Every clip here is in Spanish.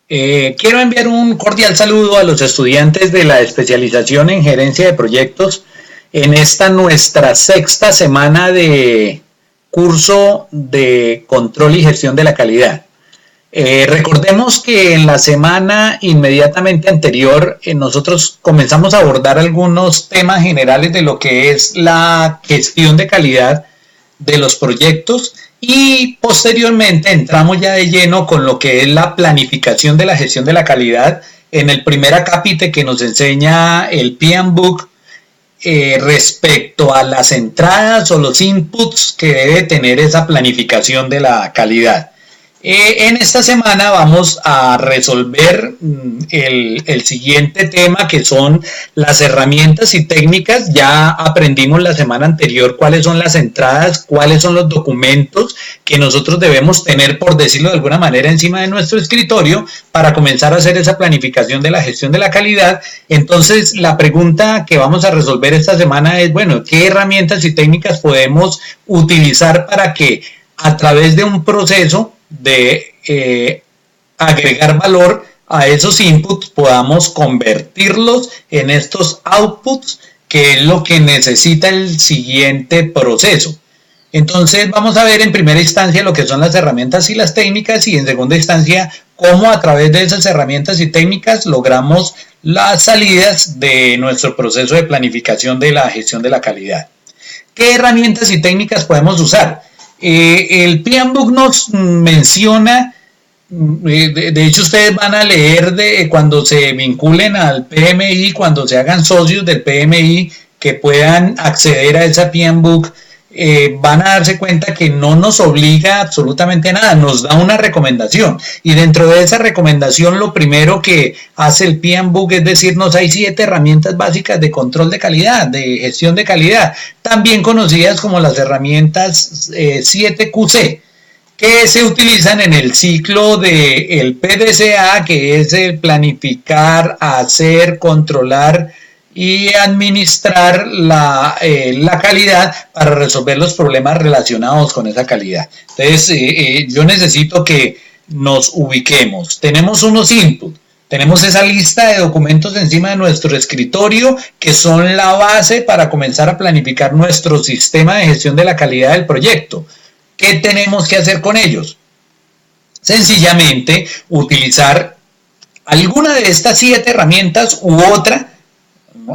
Quiero enviar un cordial saludo a los estudiantes de la especialización en gerencia de proyectos en esta nuestra sexta semana de curso de control y gestión de la calidad. Recordemos que en la semana inmediatamente anterior nosotros comenzamos a abordar algunos temas generales de lo que es la gestión de calidad de los proyectos y posteriormente entramos ya de lleno con lo que es la planificación de la gestión de la calidad en el primer acápite que nos enseña el PMBOK respecto a las entradas o los inputs que debe tener esa planificación de la calidad. En esta semana vamos a resolver el siguiente tema, que son las herramientas y técnicas. Ya aprendimos la semana anterior cuáles son las entradas, cuáles son los documentos que nosotros debemos tener, por decirlo de alguna manera, encima de nuestro escritorio para comenzar a hacer esa planificación de la gestión de la calidad. Entonces, la pregunta que vamos a resolver esta semana es, bueno, ¿qué herramientas y técnicas podemos utilizar para que a través de un proceso de agregar valor a esos inputs podamos convertirlos en estos outputs, que es lo que necesita el siguiente proceso? Entonces vamos a ver en primera instancia lo que son las herramientas y las técnicas, y en segunda instancia cómo a través de esas herramientas y técnicas logramos las salidas de nuestro proceso de planificación de la gestión de la calidad. ¿Qué herramientas y técnicas podemos usar? El PMBOK nos menciona, de hecho ustedes van a leer cuando se vinculen al PMI, cuando se hagan socios del PMI, que puedan acceder a esa PMBOK, van a darse cuenta que no nos obliga absolutamente a nada, nos da una recomendación, y dentro de esa recomendación lo primero que hace el PMBOK es decirnos: hay 7 herramientas básicas de control de calidad, de gestión de calidad, también conocidas como las herramientas 7QC, que se utilizan en el ciclo del PDCA, que es el planificar, hacer, controlar y administrar la calidad para resolver los problemas relacionados con esa calidad. Entonces, yo necesito que nos ubiquemos. Tenemos unos inputs, tenemos esa lista de documentos encima de nuestro escritorio que son la base para comenzar a planificar nuestro sistema de gestión de la calidad del proyecto. ¿Qué tenemos que hacer con ellos? Sencillamente utilizar alguna de estas 7 herramientas u otra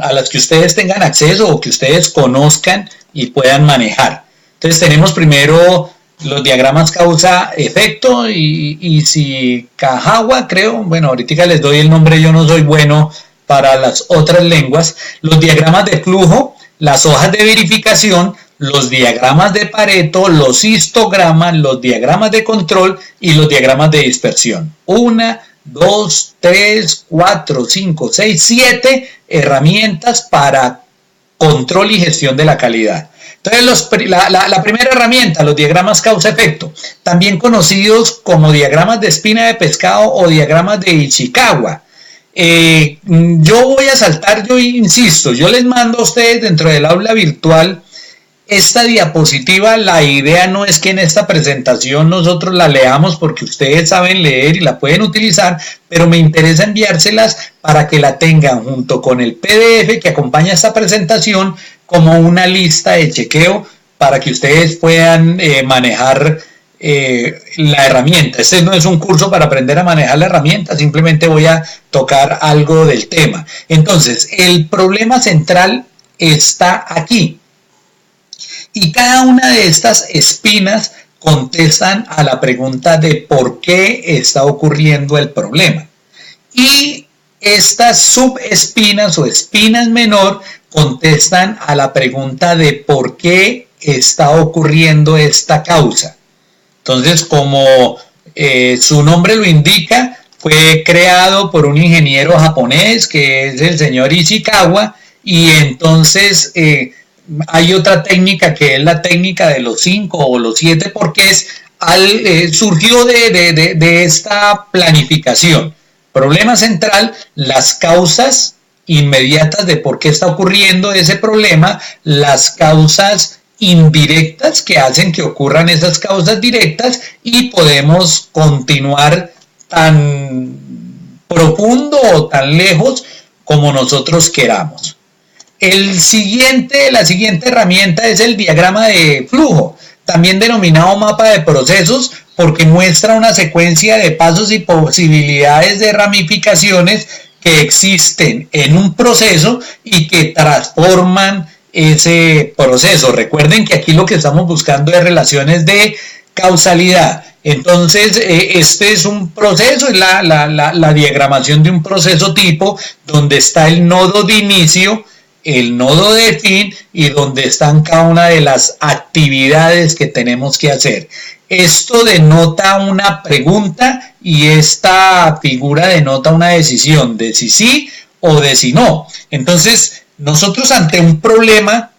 a las que ustedes tengan acceso o que ustedes conozcan y puedan manejar. Entonces tenemos primero los diagramas causa-efecto y si Kahawa, creo, bueno, ahorita les doy el nombre, yo no soy bueno para las otras lenguas, los diagramas de flujo, las hojas de verificación, los diagramas de Pareto, los histogramas, los diagramas de control y los diagramas de dispersión. 1, 2, 3, 4, 5, 6, 7 herramientas para control y gestión de la calidad. Entonces, la primera herramienta, los diagramas causa-efecto, también conocidos como diagramas de espina de pescado o diagramas de Ichikawa. Yo voy a saltar, yo insisto, yo les mando a ustedes dentro del aula virtual esta diapositiva. La idea no es que en esta presentación nosotros la leamos, porque ustedes saben leer y la pueden utilizar, pero me interesa enviárselas para que la tengan junto con el PDF que acompaña esta presentación como una lista de chequeo para que ustedes puedan manejar la herramienta. Este no es un curso para aprender a manejar la herramienta, simplemente voy a tocar algo del tema. Entonces, el problema central está aquí. Y cada una de estas espinas contestan a la pregunta de por qué está ocurriendo el problema. Y estas subespinas o espinas menor contestan a la pregunta de por qué está ocurriendo esta causa. Entonces, como su nombre lo indica, fue creado por un ingeniero japonés que es el señor Ishikawa, y entonces hay otra técnica que es la técnica de los 5 o los 7 porqués. Surgió de esta planificación. Problema central, las causas inmediatas de por qué está ocurriendo ese problema, las causas indirectas que hacen que ocurran esas causas directas, y podemos continuar tan profundo o tan lejos como nosotros queramos. La siguiente herramienta es el diagrama de flujo, también denominado mapa de procesos, porque muestra una secuencia de pasos y posibilidades de ramificaciones que existen en un proceso y que transforman ese proceso. Recuerden que aquí lo que estamos buscando es relaciones de causalidad. Entonces, este es un proceso, es la diagramación de un proceso tipo, donde está el nodo de inicio, el nodo de fin y donde están cada una de las actividades que tenemos que hacer. Esto denota una pregunta y esta figura denota una decisión de si sí o de si no. Entonces, nosotros ante un problema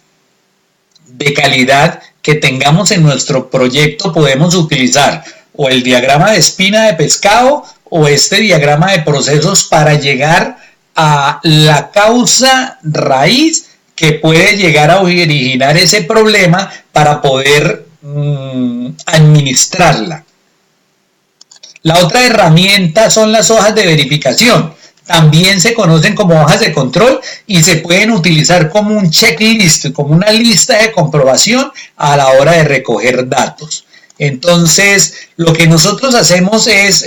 de calidad que tengamos en nuestro proyecto podemos utilizar o el diagrama de espina de pescado o este diagrama de procesos para llegar a la causa raíz que puede llegar a originar ese problema para poder administrarla. La otra herramienta son las hojas de verificación. También se conocen como hojas de control y se pueden utilizar como un checklist, como una lista de comprobación a la hora de recoger datos. Entonces, lo que nosotros hacemos es,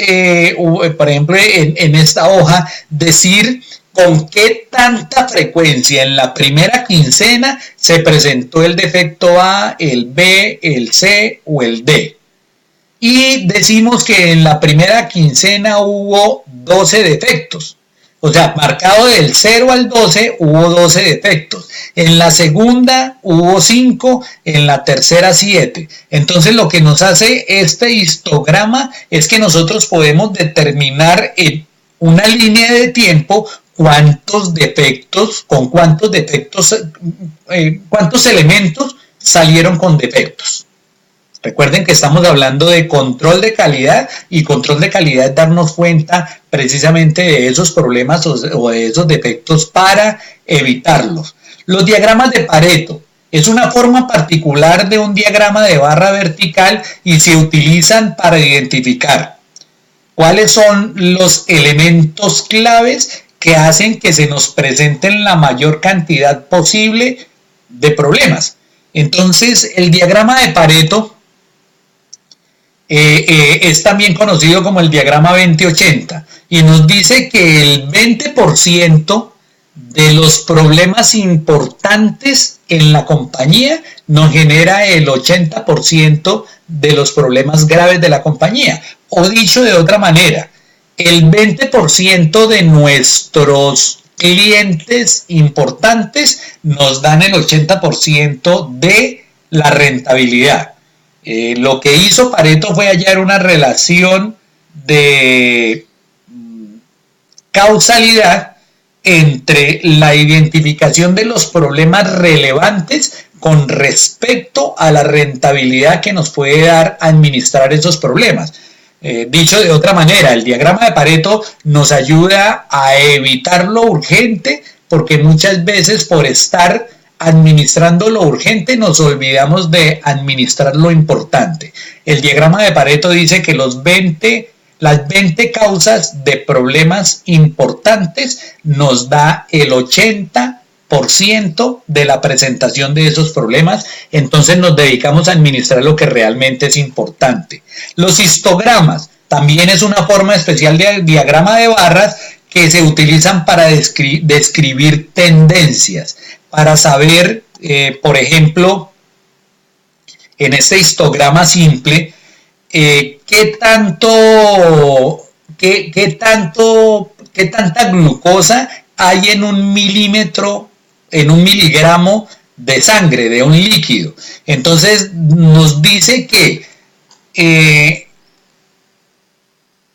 por ejemplo, en esta hoja, decir con qué tanta frecuencia en la primera quincena se presentó el defecto A, el B, el C o el D. Y decimos que en la primera quincena hubo 12 defectos. O sea, marcado del 0 al 12 hubo 12 defectos. En la segunda hubo 5, en la tercera 7. Entonces lo que nos hace este histograma es que nosotros podemos determinar en una línea de tiempo cuántos defectos, cuántos elementos salieron con defectos. Recuerden que estamos hablando de control de calidad y control de calidad es darnos cuenta precisamente de esos problemas o de esos defectos para evitarlos. Los diagramas de Pareto es una forma particular de un diagrama de barra vertical y se utilizan para identificar cuáles son los elementos claves que hacen que se nos presenten la mayor cantidad posible de problemas. Entonces, el diagrama de Pareto es también conocido como el diagrama 20-80 y nos dice que el 20% de los problemas importantes en la compañía nos genera el 80% de los problemas graves de la compañía. O dicho de otra manera, el 20% de nuestros clientes importantes nos dan el 80% de la rentabilidad. Lo que hizo Pareto fue hallar una relación de causalidad entre la identificación de los problemas relevantes con respecto a la rentabilidad que nos puede dar administrar esos problemas. Dicho de otra manera, el diagrama de Pareto nos ayuda a evitar lo urgente porque muchas veces por estar administrando lo urgente nos olvidamos de administrar lo importante. El diagrama de Pareto dice que las 20 causas de problemas importantes nos da el 80% de la presentación de esos problemas, entonces nos dedicamos a administrar lo que realmente es importante. Los histogramas también es una forma especial de diagrama de barras que se utilizan para describir tendencias, para saber, por ejemplo, en este histograma simple, qué tanta glucosa hay en un milímetro, en un miligramo de sangre, de un líquido. Entonces nos dice que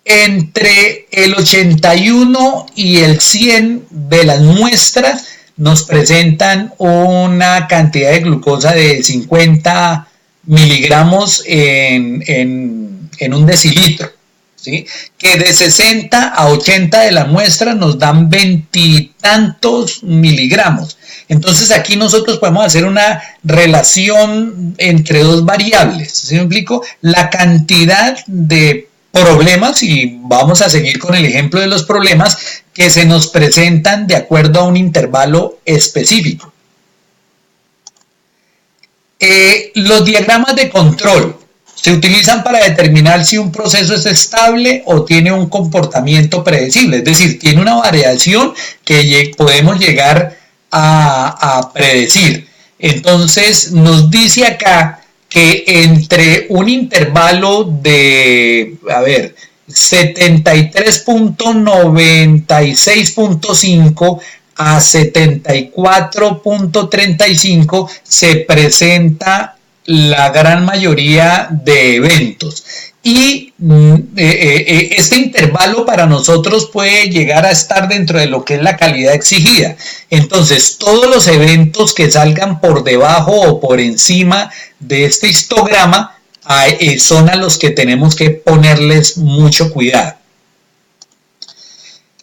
entre el 81 y el 100 de las muestras nos presentan una cantidad de glucosa de 50 miligramos en un decilitro, ¿sí? Que de 60 a 80 de las muestras nos dan 20 y tantos miligramos. Entonces aquí nosotros podemos hacer una relación entre dos variables, ¿sí me explico? La cantidad de problemas, y vamos a seguir con el ejemplo de los problemas que se nos presentan de acuerdo a un intervalo específico. Los diagramas de control se utilizan para determinar si un proceso es estable o tiene un comportamiento predecible, es decir, tiene una variación que podemos llegar a predecir. Entonces nos dice acá que entre un intervalo de, 73.96.5 a 74.35 se presenta la gran mayoría de eventos. Y este intervalo para nosotros puede llegar a estar dentro de lo que es la calidad exigida. Entonces, todos los eventos que salgan por debajo o por encima de este histograma son a los que tenemos que ponerles mucho cuidado.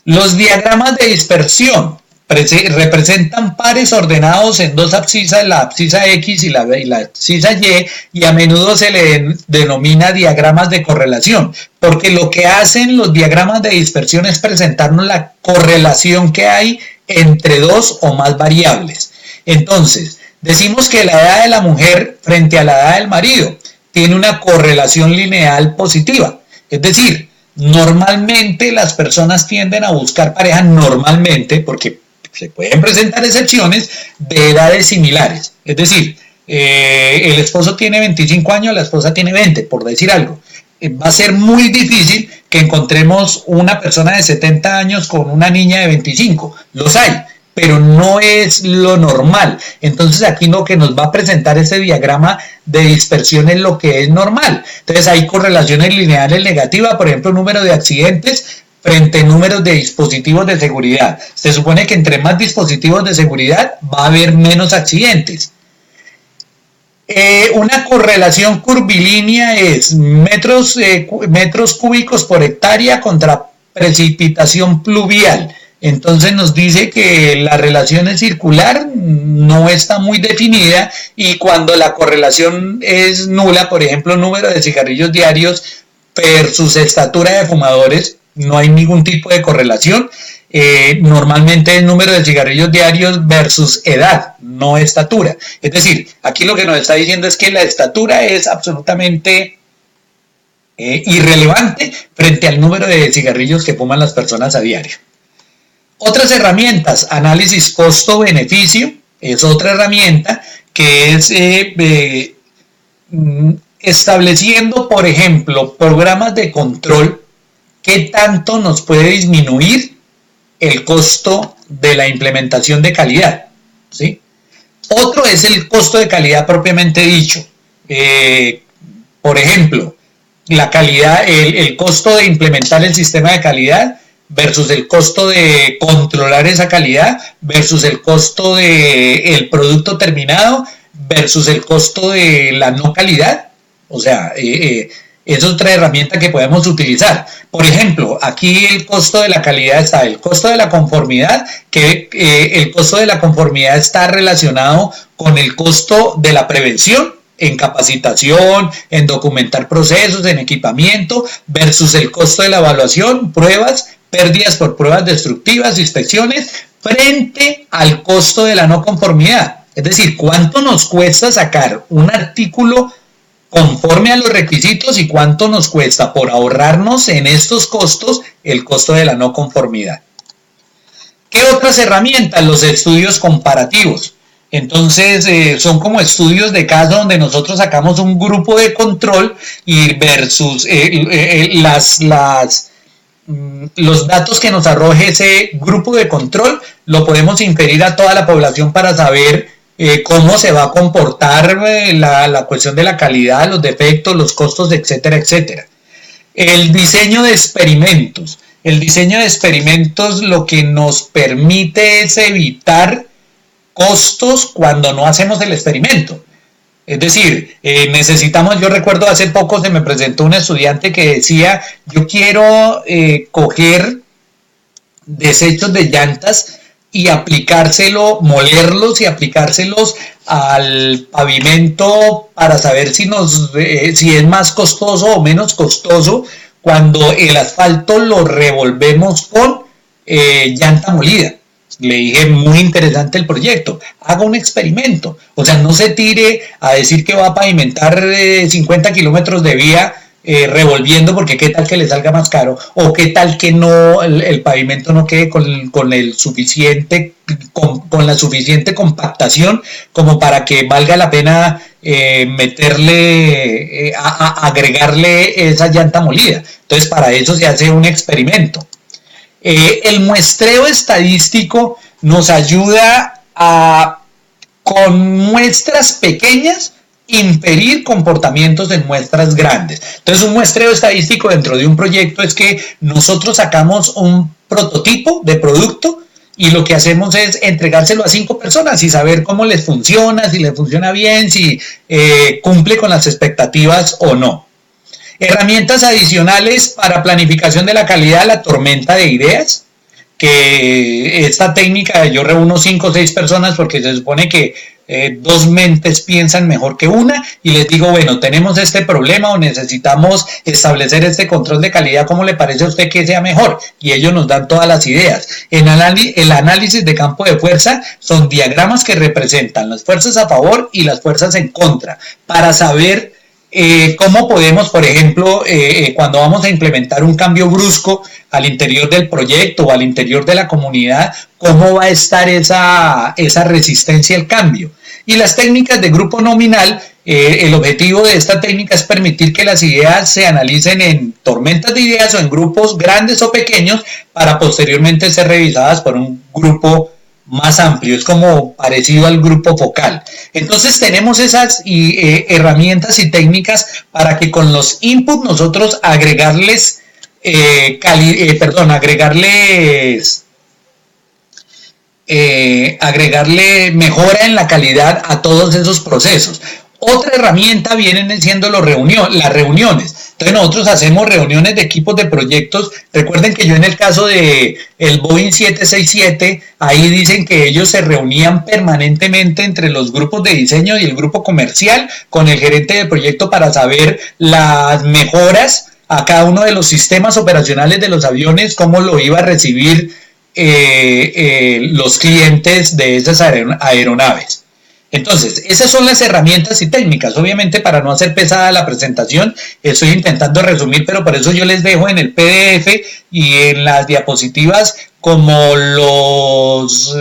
Los diagramas de dispersión representan pares ordenados en dos abscisas, la abscisa X y la abscisa Y, y a menudo se le denomina diagramas de correlación, porque lo que hacen los diagramas de dispersión es presentarnos la correlación que hay entre dos o más variables. Entonces, decimos que la edad de la mujer frente a la edad del marido tiene una correlación lineal positiva, es decir, normalmente las personas tienden a buscar pareja normalmente, porque se pueden presentar excepciones, de edades similares. Es decir, el esposo tiene 25 años, la esposa tiene 20, por decir algo. Va a ser muy difícil que encontremos una persona de 70 años con una niña de 25. Los hay, pero no es lo normal. Entonces aquí lo que nos va a presentar ese diagrama de dispersión es lo que es normal. Entonces hay correlaciones lineales negativas, por ejemplo, número de accidentes frente a números de dispositivos de seguridad. Se supone que entre más dispositivos de seguridad va a haber menos accidentes. Una correlación curvilínea es metros cúbicos por hectárea contra precipitación pluvial. Entonces nos dice que la relación es circular, no está muy definida, y cuando la correlación es nula, por ejemplo, número de cigarrillos diarios versus estatura de fumadores, no hay ningún tipo de correlación. Normalmente el número de cigarrillos diarios versus edad, no estatura. Es decir, aquí lo que nos está diciendo es que la estatura es absolutamente irrelevante frente al número de cigarrillos que fuman las personas a diario. Otras herramientas, análisis costo-beneficio, es otra herramienta que es estableciendo, por ejemplo, programas de control. ¿Qué tanto nos puede disminuir el costo de la implementación de calidad? ¿Sí? Otro es el costo de calidad propiamente dicho. Por ejemplo, la calidad, el costo de implementar el sistema de calidad versus el costo de controlar esa calidad versus el costo del producto terminado versus el costo de la no calidad. O sea, es otra herramienta que podemos utilizar. Por ejemplo, aquí el costo de la calidad está el costo de la conformidad, que el costo de la conformidad está relacionado con el costo de la prevención en capacitación, en documentar procesos, en equipamiento, versus el costo de la evaluación, pruebas, pérdidas por pruebas destructivas, inspecciones, frente al costo de la no conformidad. Es decir, ¿cuánto nos cuesta sacar un artículo conforme a los requisitos y cuánto nos cuesta por ahorrarnos en estos costos el costo de la no conformidad? ¿Qué otras herramientas? Los estudios comparativos. Entonces son como estudios de caso donde nosotros sacamos un grupo de control y versus los datos que nos arroje ese grupo de control lo podemos inferir a toda la población para saber cómo se va a comportar la cuestión de la calidad, los defectos, los costos, etcétera, etcétera. El diseño de experimentos. El diseño de experimentos lo que nos permite es evitar costos cuando no hacemos el experimento. Es decir, necesitamos, yo recuerdo hace poco se me presentó un estudiante que decía, yo quiero coger desechos de llantas y molerlos y aplicárselos al pavimento para saber si es más costoso o menos costoso cuando el asfalto lo revolvemos con llanta molida. Le dije, muy interesante el proyecto, haga un experimento, o sea, no se tire a decir que va a pavimentar 50 kilómetros de vía revolviendo, porque qué tal que le salga más caro, o qué tal que no el pavimento no quede con el suficiente, con la suficiente compactación como para que valga la pena meterle, agregarle esa llanta molida. Entonces, para eso se hace un experimento. El muestreo estadístico nos ayuda a, con muestras pequeñas, inferir comportamientos en muestras grandes. Entonces, un muestreo estadístico dentro de un proyecto es que nosotros sacamos un prototipo de producto y lo que hacemos es entregárselo a 5 personas y saber cómo les funciona, si les funciona bien, si cumple con las expectativas o no. Herramientas adicionales para planificación de la calidad, la tormenta de ideas, que esta técnica yo reúno 5 o 6 personas porque se supone que 2 mentes piensan mejor que una y les digo, bueno, tenemos este problema o necesitamos establecer este control de calidad, ¿cómo le parece a usted que sea mejor? Y ellos nos dan todas las ideas. El análisis de campo de fuerza son diagramas que representan las fuerzas a favor y las fuerzas en contra, para saber cómo podemos, por ejemplo, cuando vamos a implementar un cambio brusco al interior del proyecto o al interior de la comunidad, cómo va a estar esa resistencia al cambio. Y las técnicas de grupo nominal, el objetivo de esta técnica es permitir que las ideas se analicen en tormentas de ideas o en grupos grandes o pequeños para posteriormente ser revisadas por un grupo más amplio, es como parecido al grupo focal. Entonces tenemos esas herramientas y técnicas para que con los inputs nosotros agregarle mejora en la calidad a todos esos procesos. Otra herramienta vienen siendo las reuniones. Entonces nosotros hacemos reuniones de equipos de proyectos. Recuerden que yo en el caso de el Boeing 767, ahí dicen que ellos se reunían permanentemente entre los grupos de diseño y el grupo comercial con el gerente de proyecto para saber las mejoras a cada uno de los sistemas operacionales de los aviones, cómo lo iba a recibir los clientes de esas aeronaves. Entonces, esas son las herramientas y técnicas. Obviamente, para no hacer pesada la presentación, estoy intentando resumir, pero por eso yo les dejo en el PDF y en las diapositivas como los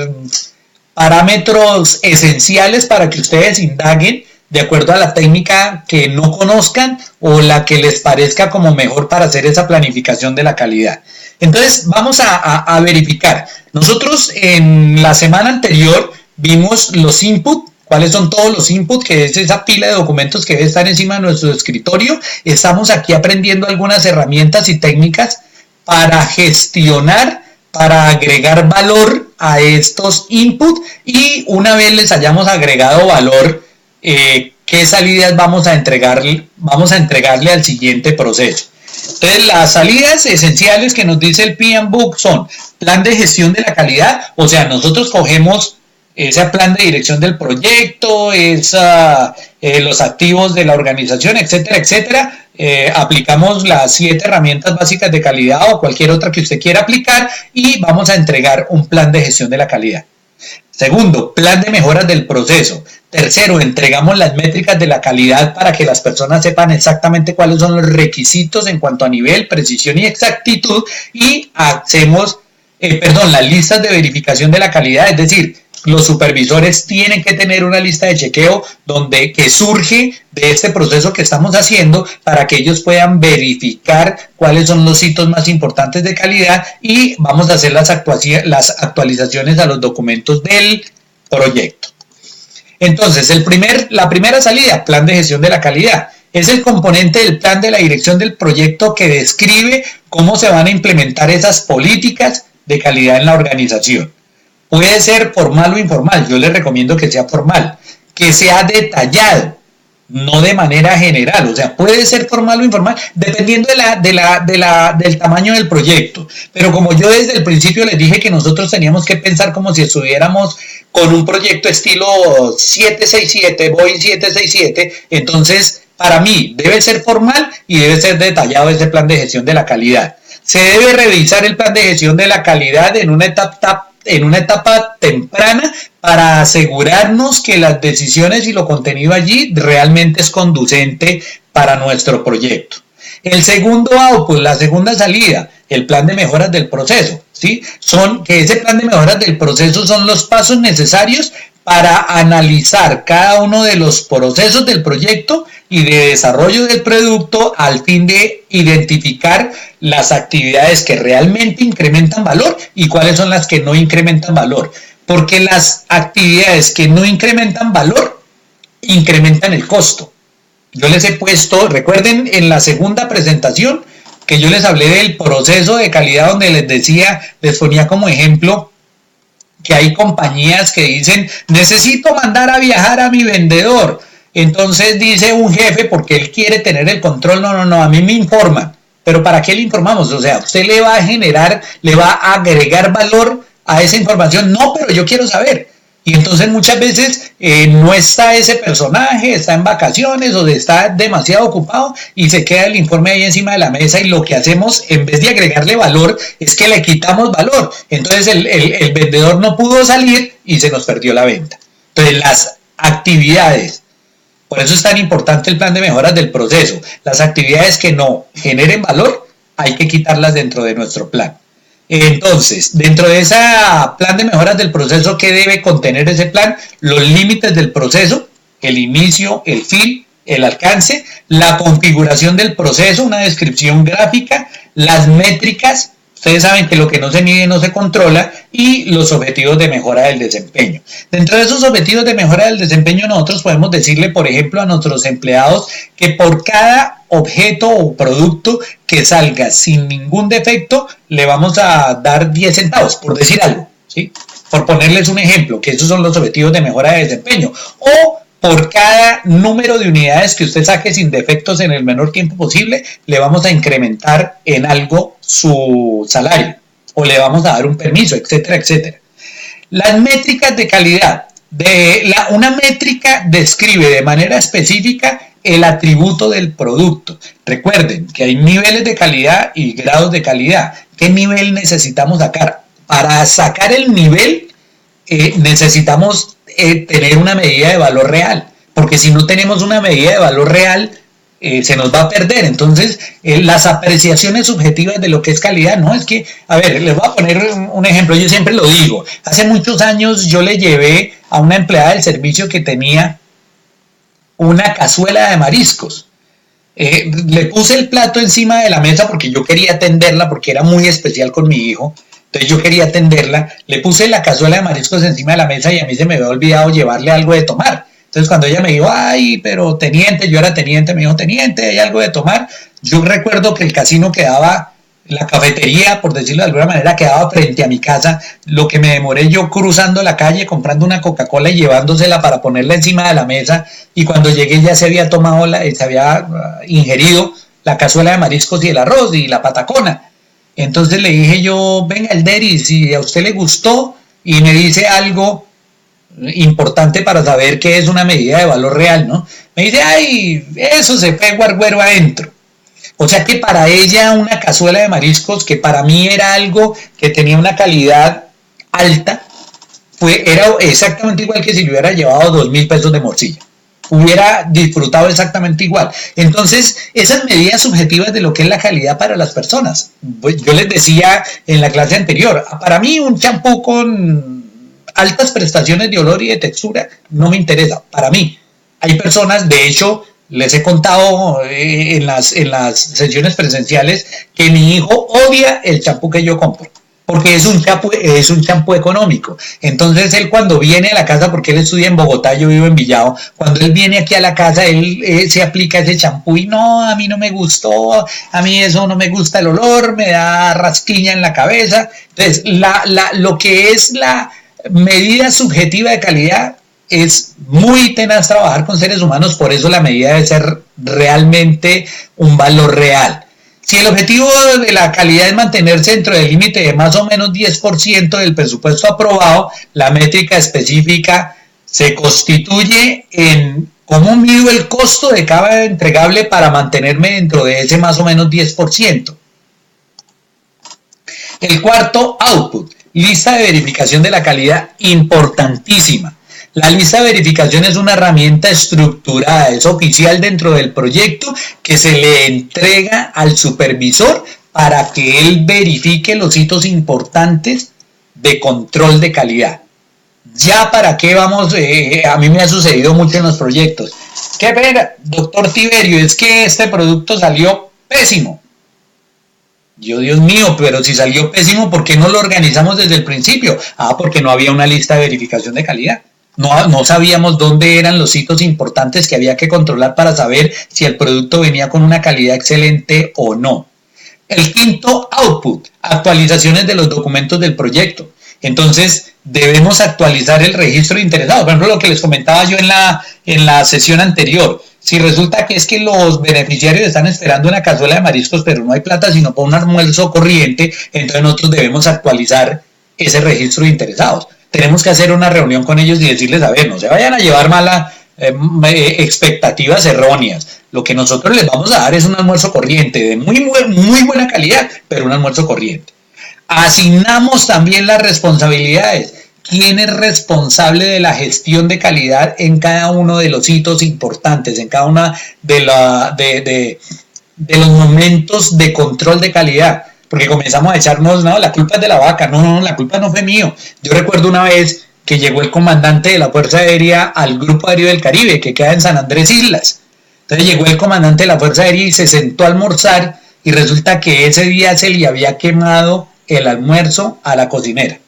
parámetros esenciales para que ustedes indaguen de acuerdo a la técnica que no conozcan o la que les parezca como mejor para hacer esa planificación de la calidad. Entonces, vamos a verificar. Nosotros en la semana anterior vimos los inputs. ¿Cuáles son todos los inputs? Que es esa pila de documentos que debe estar encima de nuestro escritorio. Estamos aquí aprendiendo algunas herramientas y técnicas para gestionar, para agregar valor a estos inputs y una vez les hayamos agregado valor, qué salidas vamos a entregarle al siguiente proceso. Entonces, las salidas esenciales que nos dice el PMBOK son plan de gestión de la calidad, o sea, nosotros cogemos ese plan de dirección del proyecto, los activos de la organización, etcétera, etcétera. Aplicamos las 7 herramientas básicas de calidad o cualquier otra que usted quiera aplicar y vamos a entregar un plan de gestión de la calidad. Segundo, plan de mejoras del proceso. Tercero, entregamos las métricas de la calidad para que las personas sepan exactamente cuáles son los requisitos en cuanto a nivel, precisión y exactitud y hacemos, las listas de verificación de la calidad, es decir, los supervisores tienen que tener una lista de chequeo que surge de este proceso que estamos haciendo para que ellos puedan verificar cuáles son los hitos más importantes de calidad y vamos a hacer las actualizaciones a los documentos del proyecto. Entonces, la primera salida, plan de gestión de la calidad, es el componente del plan de la dirección del proyecto que describe cómo se van a implementar esas políticas de calidad en la organización. Puede ser formal o informal, yo les recomiendo que sea formal, que sea detallado, no de manera general, o sea, puede ser formal o informal, dependiendo del tamaño del proyecto. Pero como yo desde el principio les dije que nosotros teníamos que pensar como si estuviéramos con un proyecto estilo 767, Boeing 767, entonces para mí debe ser formal y debe ser detallado ese plan de gestión de la calidad. Se debe revisar el plan de gestión de la calidad en una etapa temprana para asegurarnos que las decisiones y lo contenido allí realmente es conducente para nuestro proyecto. El segundo output, la segunda salida, el plan de mejoras del proceso, ¿sí? Ese plan de mejoras del proceso son los pasos necesarios para analizar cada uno de los procesos del proyecto y de desarrollo del producto al fin de identificar las actividades que realmente incrementan valor y cuáles son las que no incrementan valor. Porque las actividades que no incrementan valor incrementan el costo. Yo les he puesto, recuerden en la segunda presentación que yo les hablé del proceso de calidad donde les ponía como ejemplo que hay compañías que dicen, necesito mandar a viajar a mi vendedor. Entonces dice un jefe, porque él quiere tener el control, no, a mí me informan. Pero ¿para qué le informamos? O sea, usted le va a agregar valor a esa información. No, pero yo quiero saber. Y entonces muchas veces no está ese personaje, está en vacaciones o está demasiado ocupado y se queda el informe ahí encima de la mesa y lo que hacemos en vez de agregarle valor es que le quitamos valor. Entonces el vendedor no pudo salir y se nos perdió la venta. Entonces las actividades, por eso es tan importante el plan de mejoras del proceso, las actividades que no generen valor hay que quitarlas dentro de nuestro plan. Entonces, dentro de ese plan de mejoras del proceso, ¿qué debe contener ese plan? Los límites del proceso, el inicio, el fin, el alcance, la configuración del proceso, una descripción gráfica, las métricas, ustedes saben que lo que no se mide no se controla, y los objetivos de mejora del desempeño. Dentro de esos objetivos de mejora del desempeño nosotros podemos decirle, por ejemplo, a nuestros empleados que por cada objeto o producto que salga sin ningún defecto, le vamos a dar 10 centavos, por decir algo, ¿sí? Por ponerles un ejemplo, que esos son los objetivos de mejora de desempeño. O por cada número de unidades que usted saque sin defectos en el menor tiempo posible, le vamos a incrementar en algo su salario o le vamos a dar un permiso, etcétera, etcétera. Las métricas de calidad. Una métrica describe de manera específica el atributo del producto. Recuerden que hay niveles de calidad y grados de calidad. ¿Qué nivel necesitamos sacar? Para sacar el nivel necesitamos tener una medida de valor real, porque si no tenemos una medida de valor real, se nos va a perder. Entonces, las apreciaciones subjetivas de lo que es calidad, no es que, a ver, les voy a poner un ejemplo, yo siempre lo digo, hace muchos años yo le llevé a una empleada del servicio que tenía una cazuela de mariscos. Le puse el plato encima de la mesa porque yo quería atenderla, porque era muy especial con mi hijo. Entonces yo quería atenderla, le puse la cazuela de mariscos encima de la mesa y a mí se me había olvidado llevarle algo de tomar. Entonces cuando ella me dijo, ay, pero teniente, yo era teniente, me dijo, teniente, ¿hay algo de tomar? Yo recuerdo que el casino quedaba, la cafetería, por decirlo de alguna manera, quedaba frente a mi casa, lo que me demoré yo cruzando la calle, comprando una Coca-Cola y llevándosela para ponerla encima de la mesa, y cuando llegué ya se había tomado, se había ingerido la cazuela de mariscos y el arroz y la patacona. Entonces le dije yo, venga Elderi, si a usted le gustó y me dice algo importante para saber qué es una medida de valor real, ¿no? Me dice, ay, eso se fue guarguero adentro. O sea que para ella una cazuela de mariscos, que para mí era algo que tenía una calidad alta, era exactamente igual que si le hubiera llevado 2,000 pesos de morcilla. Hubiera disfrutado exactamente igual. Entonces, esas medidas subjetivas de lo que es la calidad para las personas. Pues yo les decía en la clase anterior, para mí un champú con altas prestaciones de olor y de textura no me interesa. Para mí, hay personas, de hecho, les he contado en las sesiones presenciales que mi hijo odia el champú que yo compro, porque es un champú económico. Entonces él cuando viene a la casa, porque él estudia en Bogotá, yo vivo en Villado, cuando él viene aquí a la casa, él se aplica ese champú y no, a mí no me gustó, a mí eso no me gusta el olor, me da rasquiña en la cabeza. Entonces lo que es la medida subjetiva de calidad es muy tenaz trabajar con seres humanos, por eso la medida debe ser realmente un valor real. Si el objetivo de la calidad es mantenerse dentro del límite de más o menos 10% del presupuesto aprobado, la métrica específica se constituye en ¿Cómo mido el costo de cada entregable para mantenerme dentro de ese más o menos 10%? El cuarto, output, lista de verificación de la calidad, importantísima. La lista de verificación es una herramienta estructurada, es oficial dentro del proyecto que se le entrega al supervisor para que él verifique los hitos importantes de control de calidad. Ya para qué vamos, a mí me ha sucedido mucho en los proyectos. ¿Qué pena, doctor Tiberio? Es que este producto salió pésimo. Dios mío, pero si salió pésimo, ¿por qué no lo organizamos desde el principio? Porque no había una lista de verificación de calidad. No sabíamos dónde eran los hitos importantes que había que controlar para saber si el producto venía con una calidad excelente o no. El quinto, output, actualizaciones de los documentos del proyecto. Entonces, debemos actualizar el registro de interesados. Por ejemplo, lo que les comentaba yo en la sesión anterior. Si resulta que es que los beneficiarios están esperando una cazuela de mariscos, pero no hay plata sino para un almuerzo corriente, entonces nosotros debemos actualizar ese registro de interesados. Tenemos que hacer una reunión con ellos y decirles, a ver, no se vayan a llevar malas expectativas erróneas. Lo que nosotros les vamos a dar es un almuerzo corriente de muy buena calidad, pero un almuerzo corriente. Asignamos también las responsabilidades. ¿Quién es responsable de la gestión de calidad en cada uno de los hitos importantes, en cada uno de los momentos de control de calidad? Porque comenzamos a echarnos, no, la culpa es de la vaca, no, la culpa no fue mío. Yo recuerdo una vez que llegó el comandante de la Fuerza Aérea al Grupo Aéreo del Caribe, que queda en San Andrés Islas. Entonces llegó el comandante de la Fuerza Aérea y se sentó a almorzar, y resulta que ese día se le había quemado el almuerzo a la cocinera.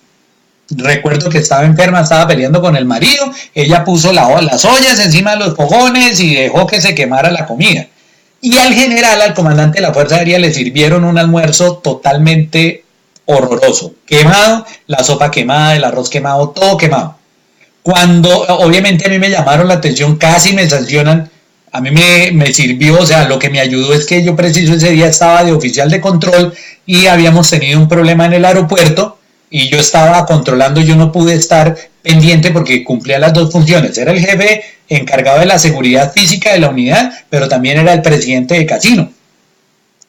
Recuerdo que estaba enferma, estaba peleando con el marido, ella puso las ollas encima de los fogones y dejó que se quemara la comida. Y al general, al comandante de la Fuerza Aérea, le sirvieron un almuerzo totalmente horroroso. Quemado, la sopa quemada, el arroz quemado, todo quemado. Cuando obviamente a mí me llamaron la atención, casi me sancionan, a mí me sirvió, o sea, lo que me ayudó es que yo preciso ese día estaba de oficial de control y habíamos tenido un problema en el aeropuerto y yo estaba controlando, yo no pude estar pendiente porque cumplía las dos funciones. Era el jefe encargado de la seguridad física de la unidad, pero también era el presidente de casino.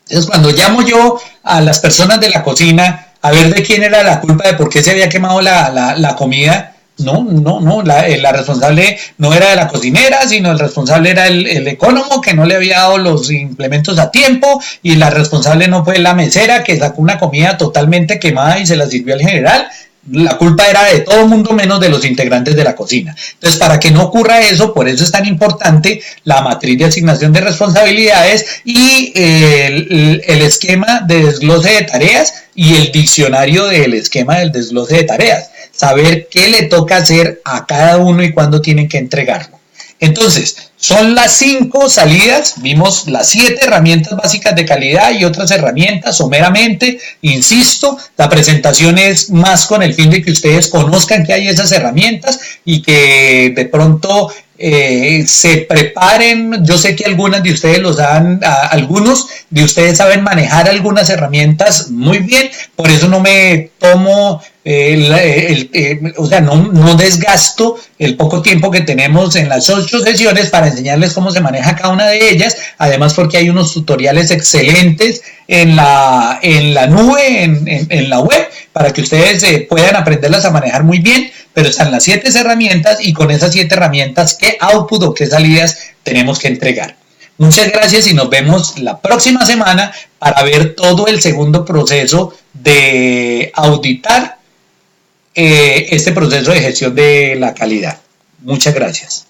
Entonces, cuando llamo yo a las personas de la cocina a ver de quién era la culpa de por qué se había quemado la comida, la responsable no era de la cocinera, sino el responsable era el ecónomo que no le había dado los implementos a tiempo, y la responsable no fue la mesera que sacó una comida totalmente quemada y se la sirvió al general. La culpa era de todo el mundo menos de los integrantes de la cocina. Entonces, para que no ocurra eso, por eso es tan importante la matriz de asignación de responsabilidades y el esquema de desglose de tareas y el diccionario del esquema del desglose de tareas. Saber qué le toca hacer a cada uno y cuándo tienen que entregarlo. Entonces, son las 5 salidas, vimos las 7 herramientas básicas de calidad y otras herramientas someramente, insisto, la presentación es más con el fin de que ustedes conozcan que hay esas herramientas y que de pronto se preparen. Yo sé que algunos de ustedes saben manejar algunas herramientas muy bien, por eso no me tomo no desgasto el poco tiempo que tenemos en las 8 sesiones para enseñarles cómo se maneja cada una de ellas, además porque hay unos tutoriales excelentes en la nube, en la web, para que ustedes puedan aprenderlas a manejar muy bien, pero están las 7 herramientas y con esas 7 herramientas, ¿qué output o qué salidas tenemos que entregar? Muchas gracias y nos vemos la próxima semana para ver todo el segundo proceso de auditar este proceso de gestión de la calidad. Muchas gracias.